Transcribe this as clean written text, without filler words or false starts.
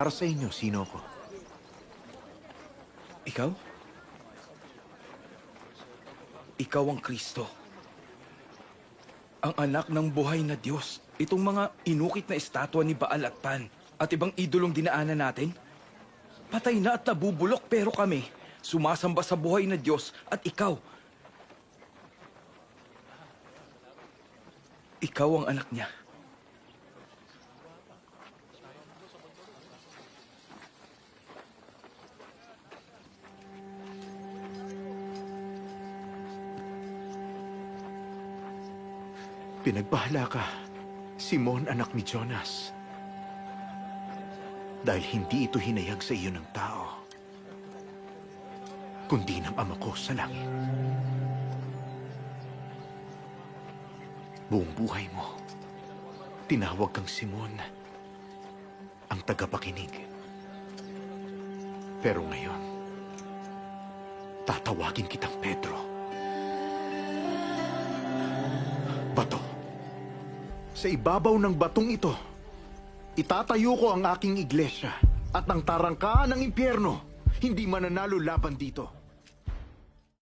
Para sa inyo, sino ko? Ikaw? Ikaw ang Kristo. Ang anak ng buhay na Diyos. Itong mga inukit na estatwa ni Baal at Pan at ibang idolong dinaanan natin. Patay na at nabubulok pero kami, sumasamba sa buhay na Diyos at ikaw. Ikaw ang anak niya. Pinagbahala ka, Simon anak ni Jonas. Dahil hindi ito hinayag sa iyo ng tao, kundi ng Ama ko sa langit. Buong buhay mo, tinawag kang Simon, ang tagapakinig. Pero ngayon, tatawagin kitang Pedro. Bato. Sa ibabaw ng batong ito, itatayo ko ang aking iglesia at ang tarangkaan ng impyerno hindi mananalo laban dito.